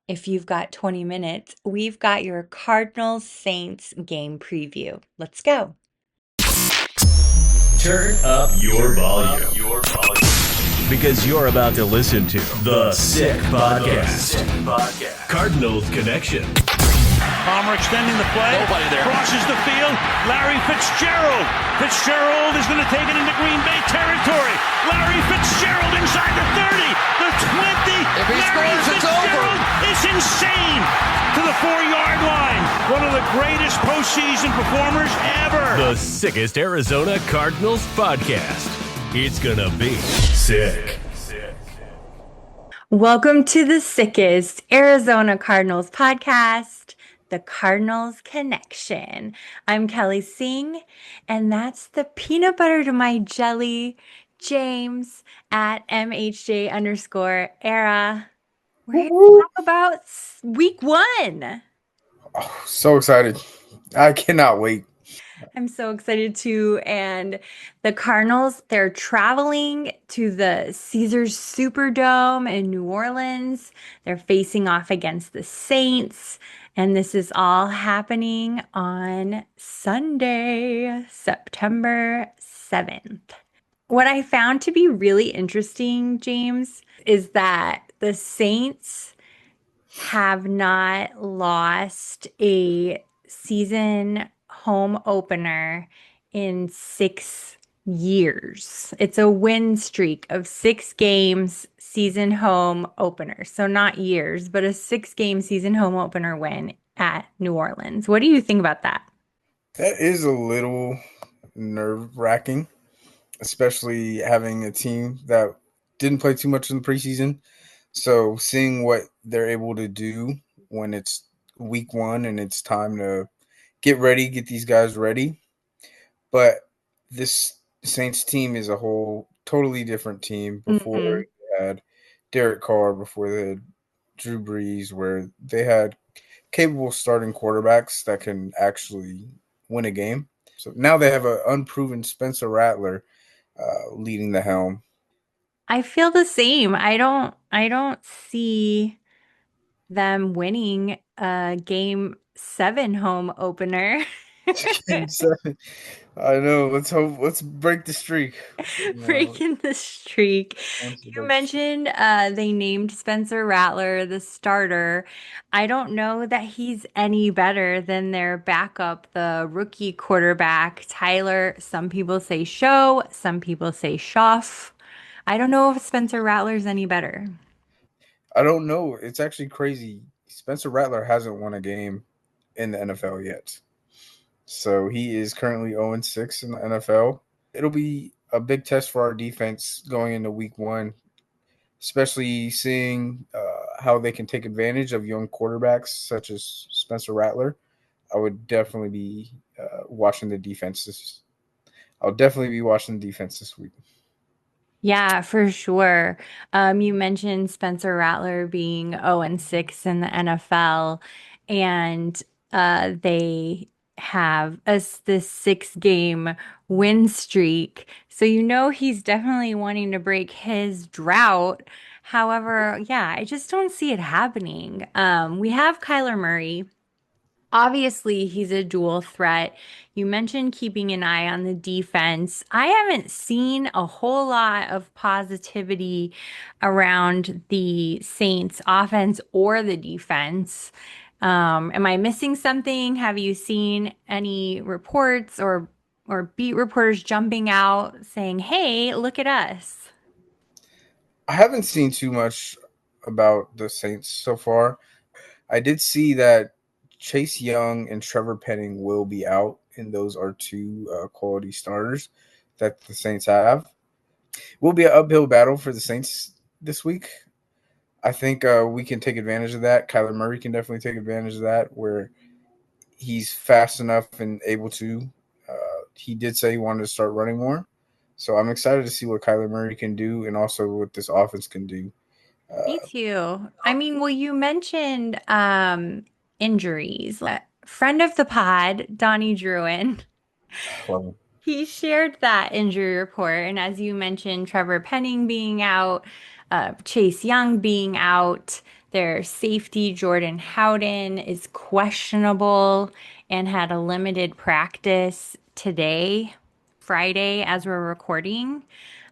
If you've got 20 minutes, we've got your Cardinals Saints game preview. Let's go. Turn up your volume. Because you're about to listen to The Sick Podcast. Cardinals Connection. Palmer extending the play. Nobody there. Crosses the field. Larry Fitzgerald. Fitzgerald is going to take it into Green Bay territory. Larry Fitzgerald inside the 30, the 20. If he Larry scores, it's Fitzgerald over. is insane to the 4-yard line. One of the greatest postseason performers ever. The sickest Arizona Cardinals podcast. It's gonna be sick. Welcome to the sickest Arizona Cardinals podcast, the Cardinals Connection. I'm Kelly Singh, and that's the peanut butter to my jelly, James at MHJ_era. We're here to talk about week one. Oh, so excited. I cannot wait. I'm so excited too. And the Cardinals, they're traveling to the Caesars Superdome in New Orleans. They're facing off against the Saints. And this is all happening on Sunday, September 7th. What I found to be really interesting, James, is that the Saints have not lost a season home opener in 6 years. It's a win streak of 6 games season home opener. So not years, but a 6-game season home opener win at New Orleans. What do you think about that? That is a little nerve-wracking, especially having a team that didn't play too much in the preseason. So seeing what they're able to do when it's week one and it's time to get ready, get these guys ready. But this Saints team is a whole totally different team. Before you had Derek Carr, before they had Drew Brees, where they had capable starting quarterbacks that can actually win a game. So now they have an unproven Spencer Rattler leading the helm. I feel the same. I don't see them winning a game 7 home opener. Game 7. I know. Let's hope. Let's break the streak. Breaking the streak. Once to You break the streak. mentioned they named Spencer Rattler the starter. I don't know that he's any better than their backup, the rookie quarterback, Tyler. Some people say Show, some people say Schaff. I don't know if Spencer Rattler's any better. I don't know. It's actually crazy. Spencer Rattler hasn't won a game in the NFL yet. So he is currently 0-6 in the NFL. It'll be a big test for our defense going into week one, especially seeing how they can take advantage of young quarterbacks such as Spencer Rattler. I would definitely be watching the defenses. I'll definitely be watching the defense this week. Yeah, for sure. You mentioned Spencer Rattler being 0-6 in the NFL, and they have this 6-game win streak. So you know he's definitely wanting to break his drought. However, yeah, I just don't see it happening. We have Kyler Murray. Obviously, he's a dual threat. You mentioned keeping an eye on the defense. I haven't seen a whole lot of positivity around the Saints offense or the defense. Am I missing something? Have you seen any reports or beat reporters jumping out saying, "Hey, look at us"? I haven't seen too much about the Saints so far. I did see that Chase Young and Trevor Penning will be out, and those are two quality starters that the Saints have. Will be an uphill battle for the Saints this week. I think we can take advantage of that. Kyler Murray can definitely take advantage of that, where he's fast enough and able to. He did say he wanted to start running more. So I'm excited to see what Kyler Murray can do and also what this offense can do. Me too. I mean, well, you mentioned injuries. Friend of the pod, Donnie Druin, Well, he shared that injury report. And as you mentioned, Trevor Penning being out, Chase Young being out, Their safety, Jordan Howden, is questionable and had a limited practice today, Friday, as we're recording.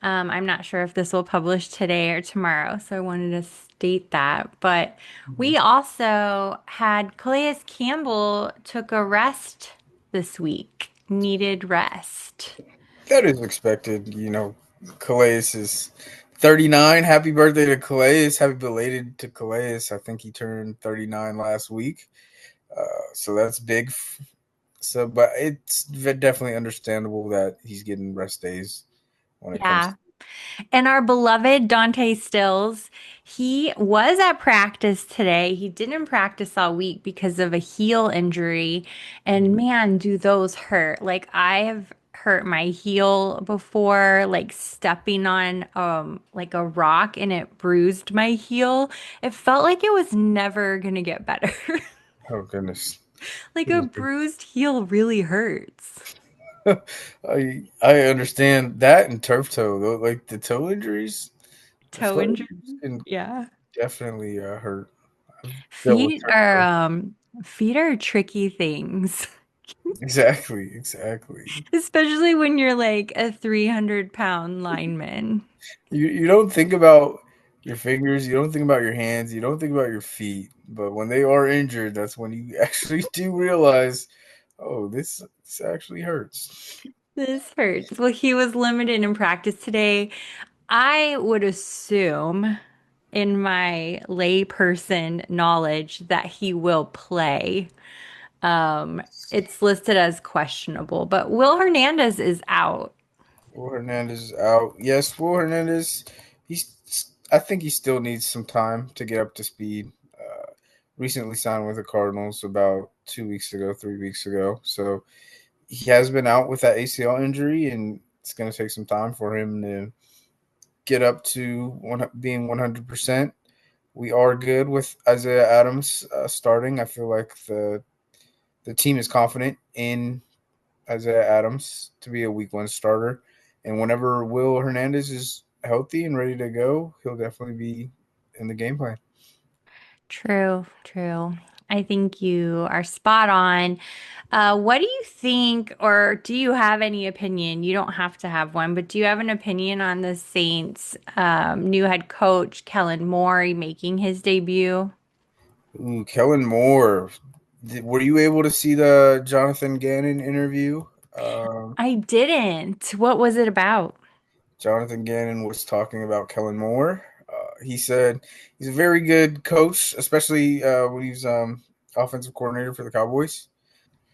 I'm not sure if this will publish today or tomorrow, so I wanted to state that. But we also had Calais Campbell took a rest this week, needed rest. That is expected. Calais is 39. Happy birthday to Calais. Happy belated to Calais. I think he turned 39 last week. So that's big. So, but it's definitely understandable that he's getting rest days when it comes Yeah. to. And our beloved Dante Stills, he was at practice today. He didn't practice all week because of a heel injury. And man, do those hurt. Like I have hurt my heel before, like stepping on like a rock and it bruised my heel. It felt like it was never gonna get better. Oh goodness. Like a bruised heel really hurts. I understand that and turf toe though, like the toe injuries, the Toe foot injury. injuries can Yeah. definitely hurt. I've dealt with Feet turf are toe. feet are tricky things. Exactly, exactly. Especially when you're like a 300-pound lineman. You don't think about your fingers, you don't think about your hands, you don't think about your feet, but when they are injured, that's when you actually do realize, oh, this actually hurts. This hurts. Well, he was limited in practice today. I would assume, in my layperson knowledge, that he will play. It's listed as questionable, but Will Hernandez is out. Will Hernandez is out. Yes, Will Hernandez. He's. I think he still needs some time to get up to speed. Recently signed with the Cardinals about 2 weeks ago, 3 weeks ago. So he has been out with that ACL injury, and it's going to take some time for him to get up to being 100%. We are good with Isaiah Adams starting. I feel like the team is confident in Isaiah Adams to be a week one starter. And whenever Will Hernandez is healthy and ready to go, he'll definitely be in the game plan. True, true. I think you are spot on. What do you think, or do you have any opinion? You don't have to have one, but do you have an opinion on the Saints' new head coach, Kellen Moore, making his debut? Ooh, Kellen Moore. Were you able to see the Jonathan Gannon interview? Um, I didn't. What was it about? Jonathan Gannon was talking about Kellen Moore. He said he's a very good coach, especially when he's offensive coordinator for the Cowboys.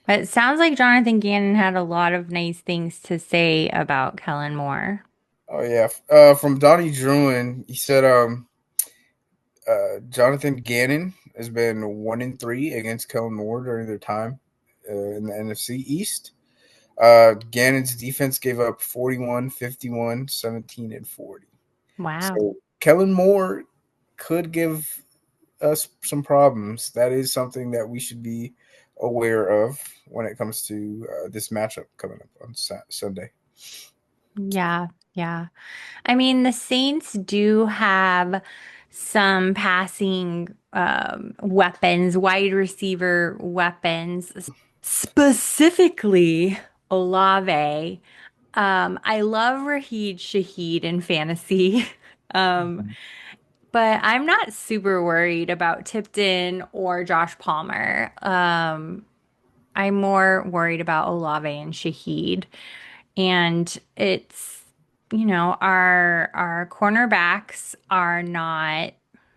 But it sounds like Jonathan Gannon had a lot of nice things to say about Kellen Moore. Oh yeah, from Donnie Druin, he said Jonathan Gannon has been 1-3 against Kellen Moore during their time in the NFC East. Gannon's defense gave up 41, 51, 17, and 40. Wow. So Kellen Moore could give us some problems. That is something that we should be aware of when it comes to this matchup coming up on Sunday. Yeah, yeah. I mean, the Saints do have some passing weapons, wide receiver weapons, specifically Olave. I love Raheed Shaheed in fantasy. Um, but I'm not super worried about Tipton or Josh Palmer. I'm more worried about Olave and Shaheed. And it's, our cornerbacks are not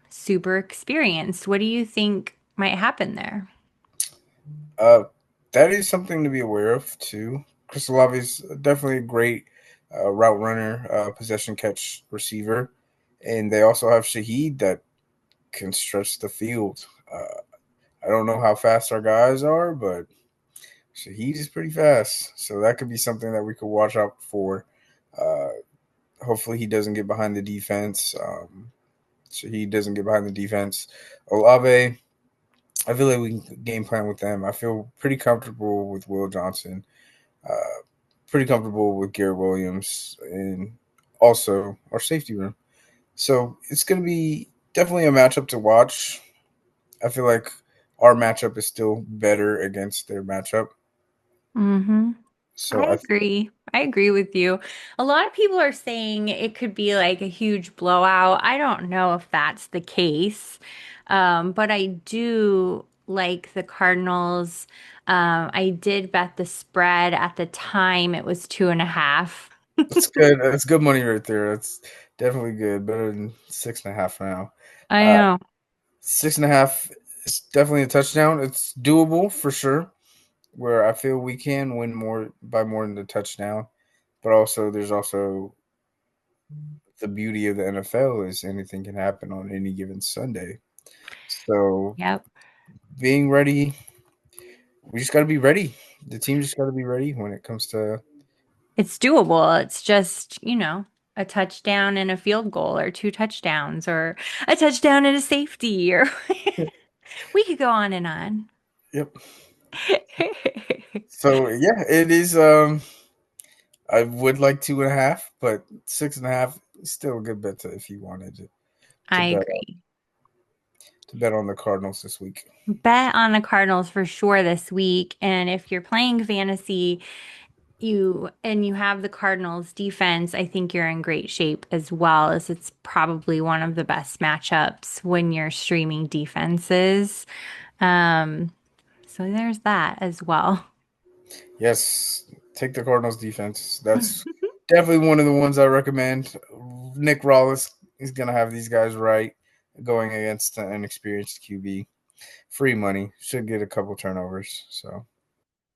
super experienced. What do you think might happen there? Uh, that is something to be aware of too. Chris Olave is definitely a great route runner, possession catch receiver, and they also have Shaheed that can stretch the field. I don't know how fast our guys are, but Shaheed is pretty fast, so that could be something that we could watch out for. Uh, Hopefully, he doesn't get behind the defense. Shaheed doesn't get behind the defense. Olave, I feel like we can game plan with them. I feel pretty comfortable with Will Johnson. Uh, Pretty comfortable with Garrett Williams and also our safety room. So it's going to be definitely a matchup to watch. I feel like our matchup is still better against their matchup. Mm-hmm. I So I agree. I agree with you. A lot of people are saying it could be like a huge blowout. I don't know if that's the case. But I do like the Cardinals. I did bet the spread at the time. It was 2.5. That's good. That's good money right there. That's definitely good. Better than 6.5 now. I Uh, know. 6.5 is definitely a touchdown. It's doable for sure. Where I feel we can win more by more than a touchdown, but also there's also the beauty of the NFL is anything can happen on any given Sunday. So Yep. being ready, we just got to be ready. The team just got to be ready when it comes to. It's doable. It's just, a touchdown and a field goal or two touchdowns or a touchdown and a safety or we could go on and on. Yep. So yeah, it is. I would like 2.5, but 6.5 is still a good bet if you wanted to I bet agree. on the Cardinals this week. Bet on the Cardinals for sure this week. And if you're playing fantasy, you have the Cardinals defense, I think you're in great shape as well, as it's probably one of the best matchups when you're streaming defenses. Um, so there's that as well. Yes, take the Cardinals defense. That's definitely one of the ones I recommend. Nick Rollis is going to have these guys right going against an inexperienced QB. Free money. Should get a couple turnovers. So,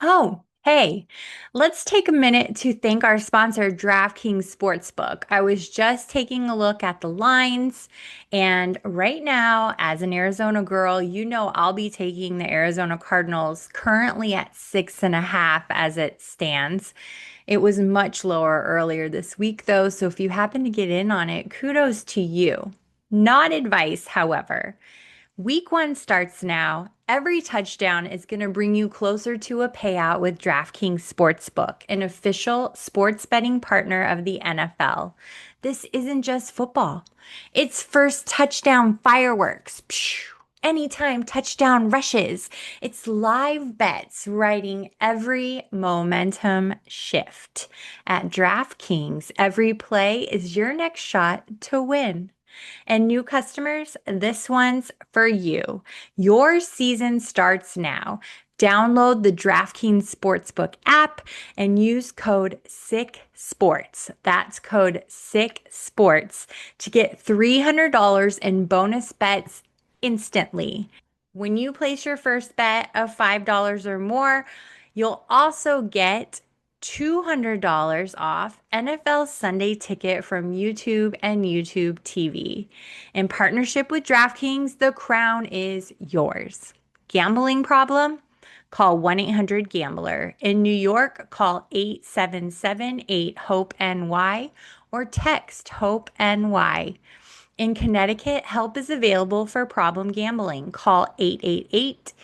Oh, hey, let's take a minute to thank our sponsor, DraftKings Sportsbook. I was just taking a look at the lines, and right now, as an Arizona girl, I'll be taking the Arizona Cardinals currently at 6.5 as it stands. It was much lower earlier this week, though, so if you happen to get in on it, kudos to you. Not advice, however. Week one starts now. Every touchdown is going to bring you closer to a payout with DraftKings Sportsbook, an official sports betting partner of the NFL. This isn't just football, it's first touchdown fireworks. Phew. Anytime touchdown rushes, it's live bets riding every momentum shift. At DraftKings, every play is your next shot to win. And new customers, this one's for you. Your season starts now. Download the DraftKings Sportsbook app and use code SICKSPORTS. That's code SICKSPORTS to get $300 in bonus bets instantly. When you place your first bet of $5 or more, you'll also get $200 off NFL Sunday Ticket from YouTube and YouTube TV. In partnership with DraftKings, the crown is yours. Gambling problem? Call 1-800-GAMBLER. In New York, call 877-8-HOPE-NY or text HOPE-NY. In Connecticut, help is available for problem gambling. Call 888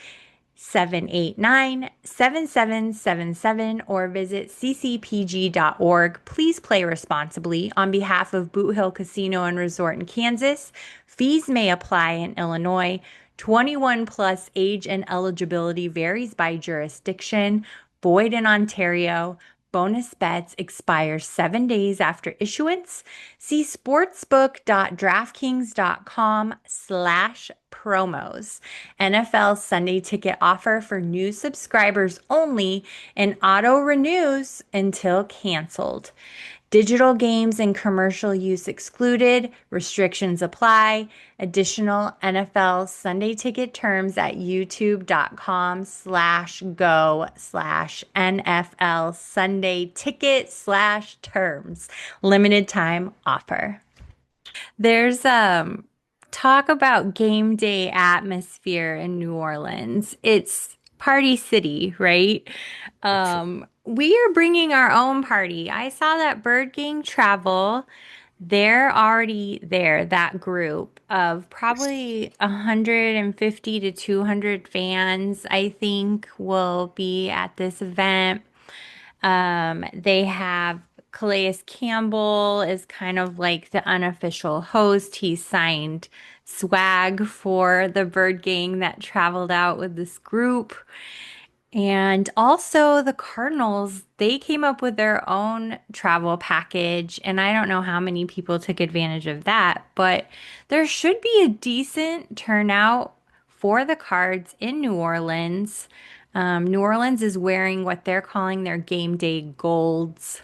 789 7777 or visit ccpg.org. Please play responsibly. On behalf of Boot Hill Casino and Resort in Kansas, fees may apply in Illinois. 21 plus age and eligibility varies by jurisdiction. Void in Ontario. Bonus bets expire 7 days after issuance. See sportsbook.draftkings.com/promos. NFL Sunday ticket offer for new subscribers only and auto renews until canceled. Digital games and commercial use excluded. Restrictions apply. Additional NFL Sunday ticket terms at youtube.com/go/NFL Sunday ticket/terms. Limited time offer. There's talk about game day atmosphere in New Orleans. It's Party City, right? We are bringing our own party. I saw that Bird Gang Travel. They're already there, that group of probably 150 to 200 fans, I think, will be at this event. They have Calais Campbell is kind of like the unofficial host. He signed swag for the bird gang that traveled out with this group. And also the Cardinals, they came up with their own travel package, and I don't know how many people took advantage of that, but there should be a decent turnout for the Cards in New Orleans. New Orleans is wearing what they're calling their game day golds.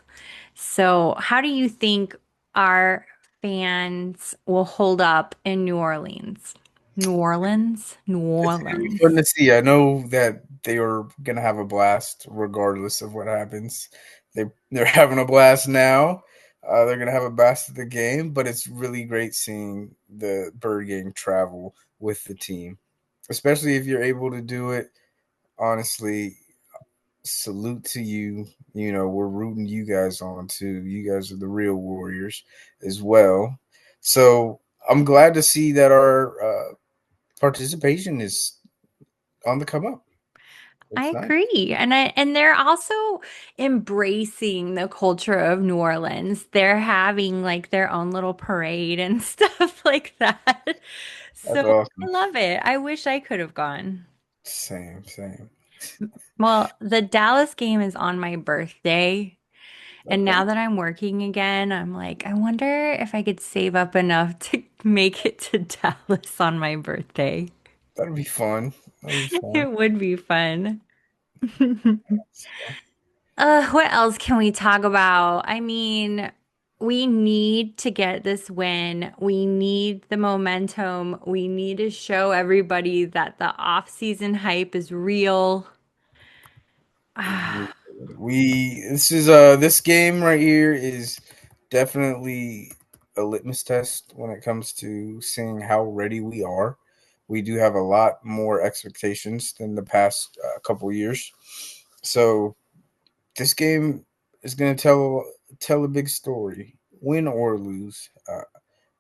So, how do you think our fans will hold up in New Orleans? New Orleans? New It's gonna be fun Orleans. to see. I know that they are gonna have a blast regardless of what happens. They're having a blast now. They're gonna have a blast at the game, but it's really great seeing the Bird Gang travel with the team, especially if you're able to do it. Honestly, salute to you. You know, we're rooting you guys on too. You guys are the real warriors as well. So I'm glad to see that our participation is on the come up. I It's nice. agree. And they're also embracing the culture of New Orleans. They're having like their own little parade and stuff like that. That's So I awesome. love it. I wish I could have gone. Same, same. Well, the Dallas game is on my birthday. And Okay, now that I'm working again, I'm like, I wonder if I could save up enough to make it to Dallas on my birthday. that'll be fun. That'll be fun. It would be fun. What else can we talk about? I mean, we need to get this win. We need the momentum. We need to show everybody that the off-season hype is real. We this game right here is definitely a litmus test when it comes to seeing how ready we are. We do have a lot more expectations than the past couple years, so this game is going to tell a big story, win or lose.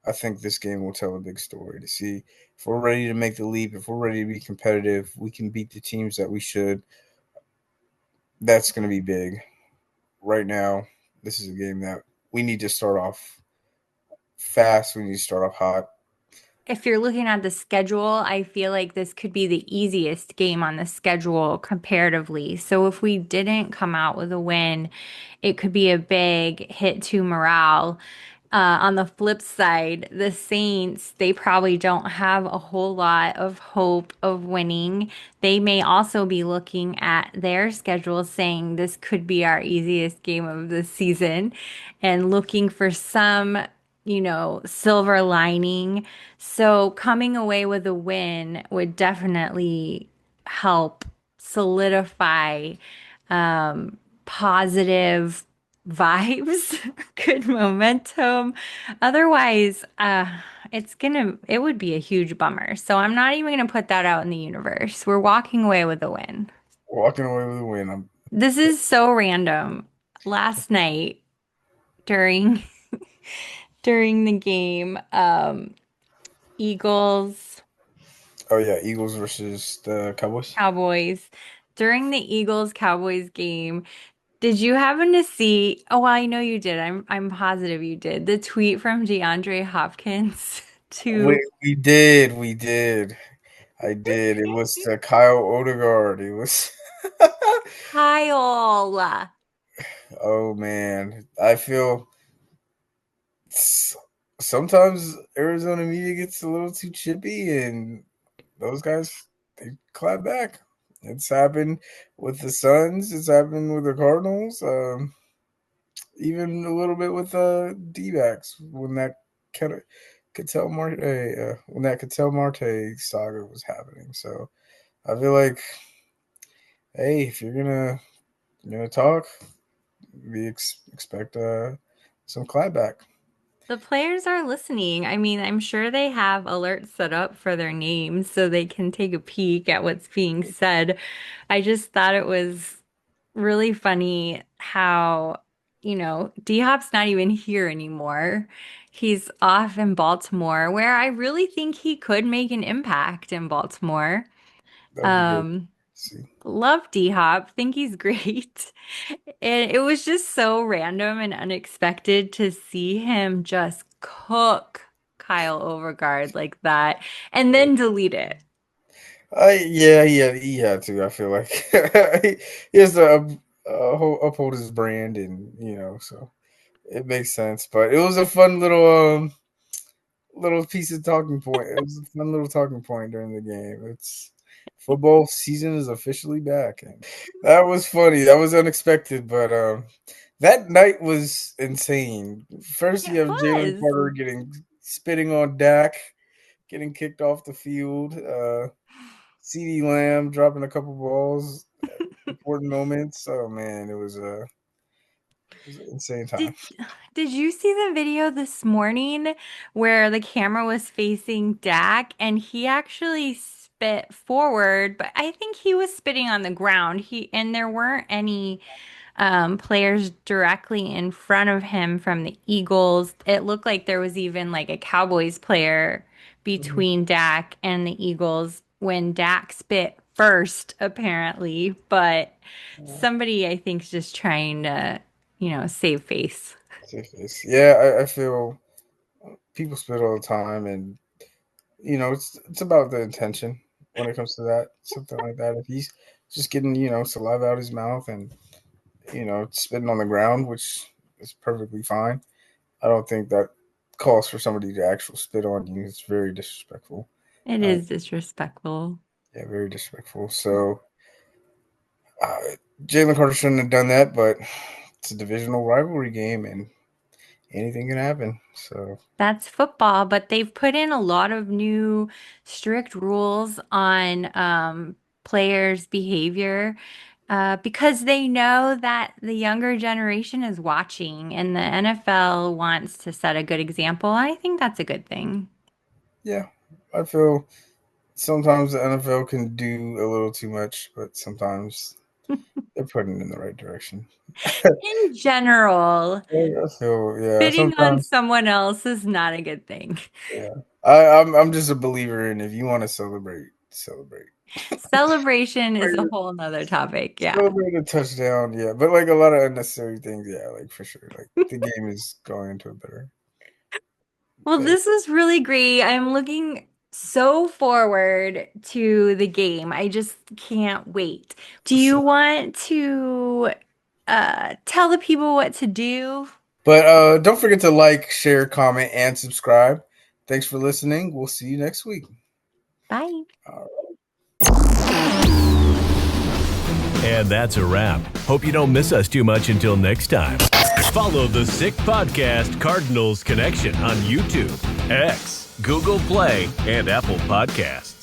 I think this game will tell a big story to see if we're ready to make the leap, if we're ready to be competitive, we can beat the teams that we should. That's going to be big. Right now, this is a game that we need to start off fast. We need to start off hot. If you're looking at the schedule, I feel like this could be the easiest game on the schedule comparatively. So if we didn't come out with a win, it could be a big hit to morale. On the flip side, the Saints, they probably don't have a whole lot of hope of winning. They may also be looking at their schedule saying this could be our easiest game of the season and looking for some, silver lining. So coming away with a win would definitely help solidify positive vibes, good momentum. Otherwise, it would be a huge bummer. So I'm not even gonna put that out in the universe. We're walking away with a win. Walking away with a win. This is so random. Last night during during the game, Eagles, Oh yeah, Eagles versus the Cowboys. Cowboys. During the Eagles Cowboys game, did you happen to see? Oh, well, I know you did. I'm positive you did. The tweet from DeAndre Hopkins to We did. I did. It was the Kyle Odegaard. It was. Kyle. Oh man, I feel sometimes Arizona media gets a little too chippy, and those guys they clap back. It's happened with the Suns. It's happened with the Cardinals. Even a little bit with the D-backs when that kind of Cattell Marte when that Cattell Marte saga was happening. So I feel like, hey, if you're gonna talk, expect some clapback. The players are listening. I mean, I'm sure they have alerts set up for their names so they can take a peek at what's being said. I just thought it was really funny how, D-Hop's not even here anymore. He's off in Baltimore, where I really think he could make an impact in Baltimore. That would be great. Um, See, love D-Hop, think he's great. And it was just so random and unexpected to see him just cook tactile overguard like that and then delete it. He had to. I feel like he has to uphold his brand, and so it makes sense. But it was a fun little piece of talking point. It was a fun little talking point during the game. It's football season is officially back, and that was funny. That was unexpected, but that night was insane. First, It you have Jalen was. Carter spitting on Dak, getting kicked off the field. CeeDee Lamb dropping a couple balls, important moments. Oh man, it was an insane Did time. did you see the video this morning where the camera was facing Dak and he actually spit forward, but I think he was spitting on the ground. And there weren't any players directly in front of him from the Eagles. It looked like there was even like a Cowboys player Mhm. between Dak and the Eagles when Dak spit first, apparently. But somebody, I think, is just trying to, save face. Safe face. Yeah, I feel people spit all the time, and it's about the intention when it comes to that, something like that. If he's just getting saliva out his mouth and spitting on the ground, which is perfectly fine. I don't think that calls for somebody to actual spit on you. It's very disrespectful. It Uh, is disrespectful. yeah, very disrespectful. So Jalen Carter shouldn't have done that, but it's a divisional rivalry game, and anything can happen. So That's football, but they've put in a lot of new strict rules on players' behavior because they know that the younger generation is watching and the NFL wants to set a good example. I think that's a good thing. yeah, I feel sometimes the NFL can do a little too much, but sometimes they're putting it in the right direction. In general, I feel yeah. bidding on Sometimes someone else is not a good thing. yeah. I'm just a believer in if you want to celebrate, celebrate. Celebration is a whole nother topic. Yeah. Celebrate a touchdown, yeah. But like a lot of unnecessary things, yeah, like for sure. Like the game is going into a better Well, place. this is really great. I'm looking so forward to the game. I just can't wait. Do you want to tell the people what to do? But don't forget to like, share, comment, and subscribe. Thanks for listening. We'll see you next week. Bye. And that's a wrap. Hope you don't miss us too much until next time. Follow the Sick Podcast Cardinals Connection on YouTube, X, Google Play, and Apple Podcasts.